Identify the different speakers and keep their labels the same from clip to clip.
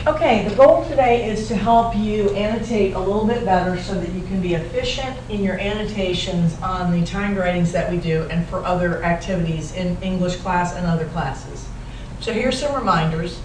Speaker 1: Okay, the goal today is to help you annotate a little bit better so that you can be efficient in your annotations on the timed writings that we do and for other activities in English class and other classes. So here's some reminders.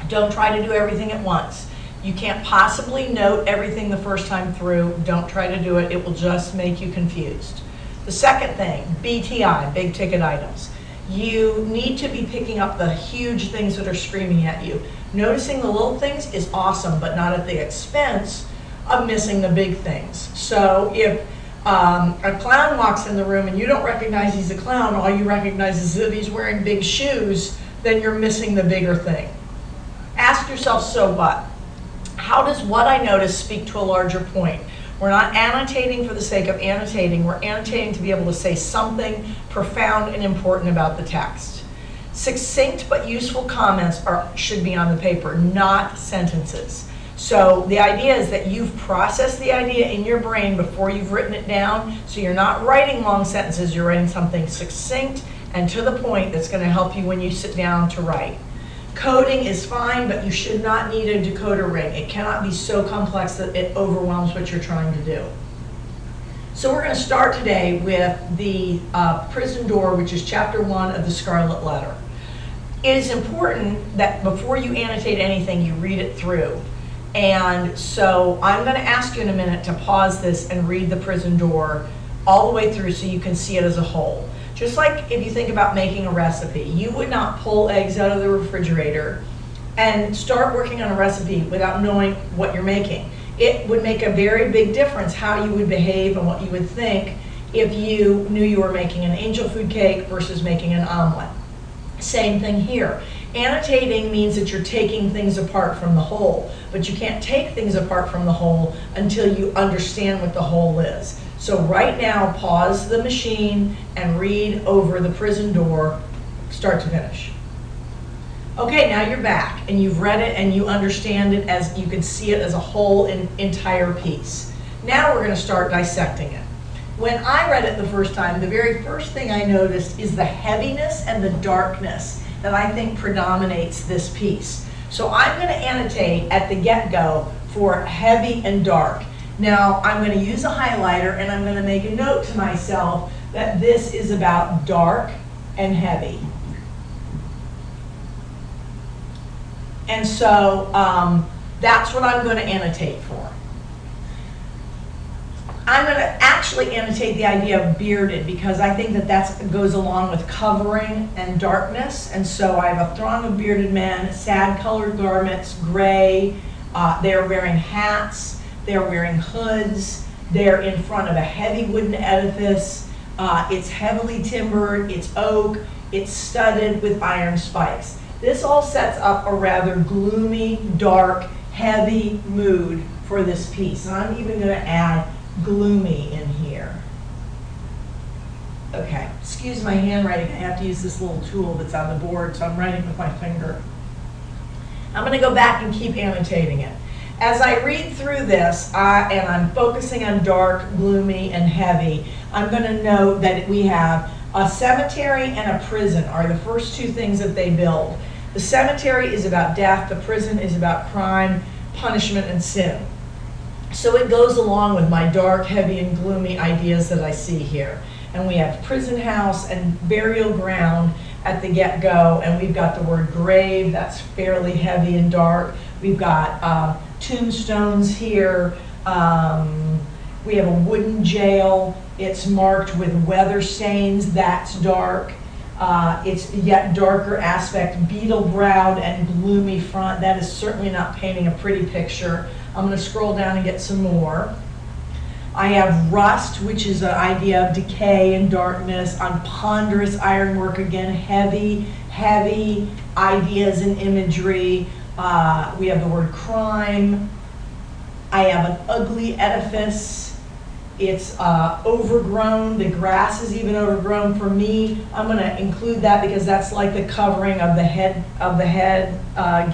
Speaker 1: Don't try to do everything at once. You can't possibly note everything the first time through. Don't try to do it. It will just make you confused. The second thing, BTI, big ticket items. You need to be picking up the huge things that are screaming at you. Noticing the little things is awesome, but not at the expense of missing the big things. So if a clown walks in the room and you don't recognize he's a clown, all you recognize is that he's wearing big shoes, then you're missing the bigger thing. Ask yourself, so what? How does what I notice speak to a larger point? We're not annotating for the sake of annotating. We're annotating to be able to say something profound and important about the text. Succinct but useful comments should be on the paper, not sentences. So the idea is that you've processed the idea in your brain before you've written it down. So you're not writing long sentences. You're writing something succinct and to the point that's going to help you when you sit down to write. Coding is fine, but you should not need a decoder ring. It cannot be so complex that it overwhelms what you're trying to do. So we're going to start today with the prison door, which is chapter 1 of the Scarlet Letter. It is important that before you annotate anything, you read it through. And so I'm going to ask you in a minute to pause this and read the prison door all the way through so you can see it as a whole. Just like if you think about making a recipe, you would not pull eggs out of the refrigerator and start working on a recipe without knowing what you're making. It would make a very big difference how you would behave and what you would think if you knew you were making an angel food cake versus making an omelet. Same thing here. Annotating means that you're taking things apart from the whole, but you can't take things apart from the whole until you understand what the whole is. So right now, pause the machine and read over the prison door, start to finish. Okay, now you're back and you've read it and you understand it as you can see it as a whole entire piece. Now we're going to start dissecting it. When I read it the first time, the very first thing I noticed is the heaviness and the darkness that I think predominates this piece. So I'm going to annotate at the get-go for heavy and dark. Now I'm going to use a highlighter and I'm going to make a note to myself that this is about dark and heavy. And so that's what I'm going to annotate for. I'm going to actually annotate the idea of bearded because I think that that goes along with covering and darkness. And so I have a throng of bearded men, sad colored garments, gray. They're wearing hats. They're wearing hoods. They're in front of a heavy wooden edifice. It's heavily timbered. It's oak. It's studded with iron spikes. This all sets up a rather gloomy, dark, heavy mood for this piece. And I'm even going to add gloomy in here. Okay, excuse my handwriting. I have to use this little tool that's on the board, so I'm writing with my finger. I'm going to go back and keep annotating it. As I read through this, and I'm focusing on dark, gloomy, and heavy, I'm going to note that we have a cemetery and a prison are the first two things that they build. The cemetery is about death, the prison is about crime, punishment, and sin. So it goes along with my dark, heavy, and gloomy ideas that I see here. And we have prison house and burial ground at the get-go, and we've got the word grave, that's fairly heavy and dark. We've got tombstones here. We have a wooden jail. It's marked with weather stains, that's dark. It's yet darker aspect, beetle-browed and gloomy front. That is certainly not painting a pretty picture. I'm going to scroll down and get some more. I have rust, which is an idea of decay and darkness. On ponderous ironwork, again, heavy ideas and imagery. We have the word crime. I have an ugly edifice. It's overgrown. The grass is even overgrown. For me, I'm going to include that because that's like the covering of the head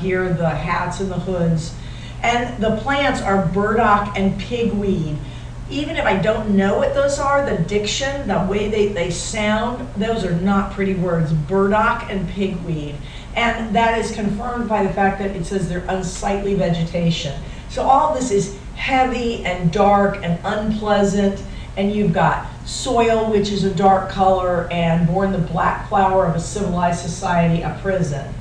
Speaker 1: gear, the hats and the hoods. And the plants are burdock and pigweed. Even if I don't know what those are, the diction, the way they sound, those are not pretty words. Burdock and pigweed. And that is confirmed by the fact that it says they're unsightly vegetation. So all this is heavy and dark and unpleasant, and you've got soil, which is a dark color, and born the black flower of a civilized society, a prison.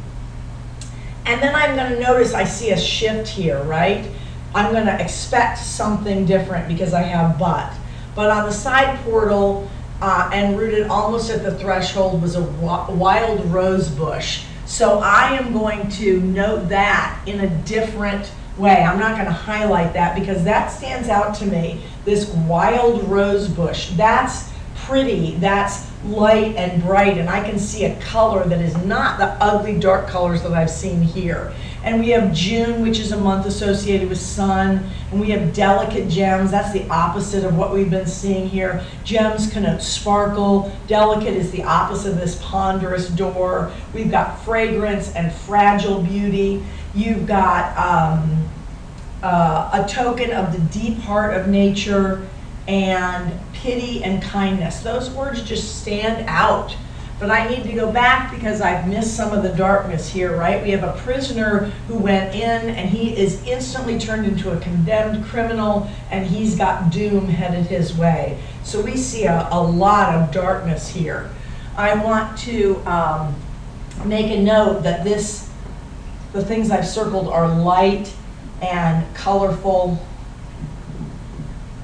Speaker 1: And then I'm going to notice I see a shift here, right? I'm going to expect something different because I have but. But on the side portal, and rooted almost at the threshold, was a wild rose bush. So I am going to note that in a different way. I'm not going to highlight that because that stands out to me. This wild rose bush, that's pretty, that's light and bright, and I can see a color that is not the ugly dark colors that I've seen here. And we have June, which is a month associated with sun, and we have delicate gems. That's the opposite of what we've been seeing here. Gems connote sparkle. Delicate is the opposite of this ponderous door. We've got fragrance and fragile beauty. You've got a token of the deep heart of nature and pity and kindness. Those words just stand out. But I need to go back because I've missed some of the darkness here, right? We have a prisoner who went in and he is instantly turned into a condemned criminal, and he's got doom headed his way. So we see a lot of darkness here. I want to make a note that the things I've circled are light and colorful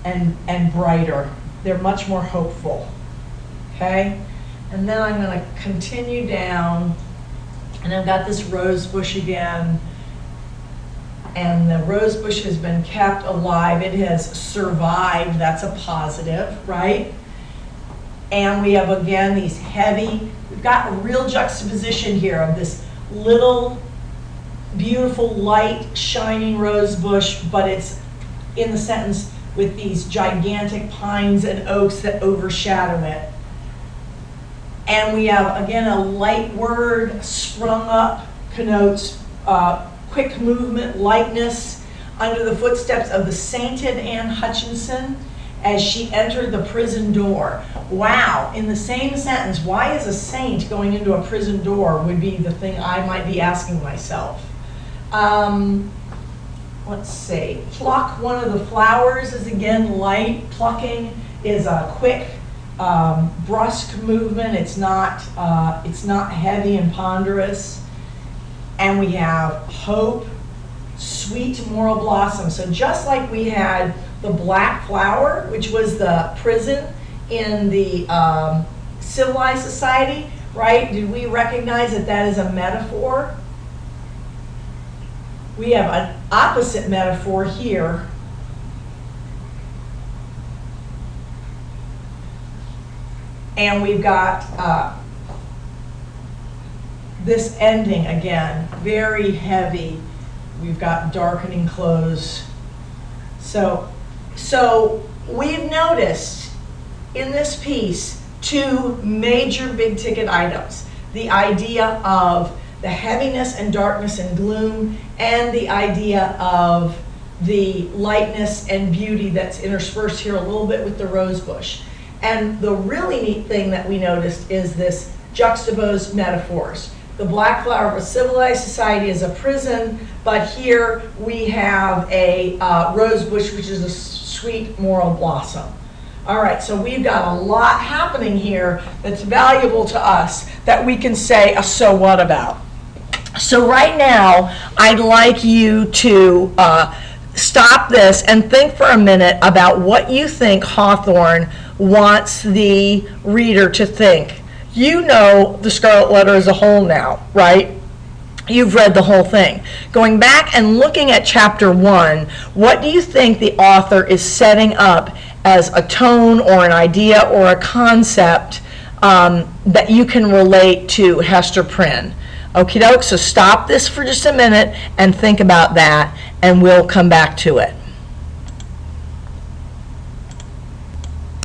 Speaker 1: and brighter. They're much more hopeful, okay? And then I'm going to continue down, and I've got this rose bush again, and the rose bush has been kept alive. It has survived. That's a positive, right? And we have, again, these heavy, we've got a real juxtaposition here of this little, beautiful, light, shining rose bush, but it's in the sentence with these gigantic pines and oaks that overshadow it. And we have, again, a light word, sprung up, connotes quick movement, lightness, under the footsteps of the sainted Anne Hutchinson as she entered the prison door. Wow, in the same sentence, why is a saint going into a prison door would be the thing I might be asking myself. Let's see, pluck one of the flowers is again light. Plucking is a quick, brusque movement. It's not heavy and ponderous. And we have hope, sweet moral blossom. So just like we had the black flower, which was the prison in the civilized society, right? Did we recognize that that is a metaphor? We have an opposite metaphor here. And we've got this ending again, very heavy. We've got darkening clothes. So we've noticed in this piece two major big ticket items. The idea of the heaviness and darkness and gloom, and the idea of the lightness and beauty that's interspersed here a little bit with the rose bush. And the really neat thing that we noticed is this juxtaposed metaphors. The black flower of a civilized society is a prison, but here we have a rose bush, which is a sweet moral blossom. All right, so we've got a lot happening here that's valuable to us that we can say a so what about. So right now, I'd like you to stop this and think for a minute about what you think Hawthorne wants the reader to think. You know the Scarlet Letter as a whole now, right? You've read the whole thing. Going back and looking at chapter 1, what do you think the author is setting up as a tone or an idea or a concept that you can relate to Hester Prynne? Okie doke, so stop this for just a minute and think about that, and we'll come back to it.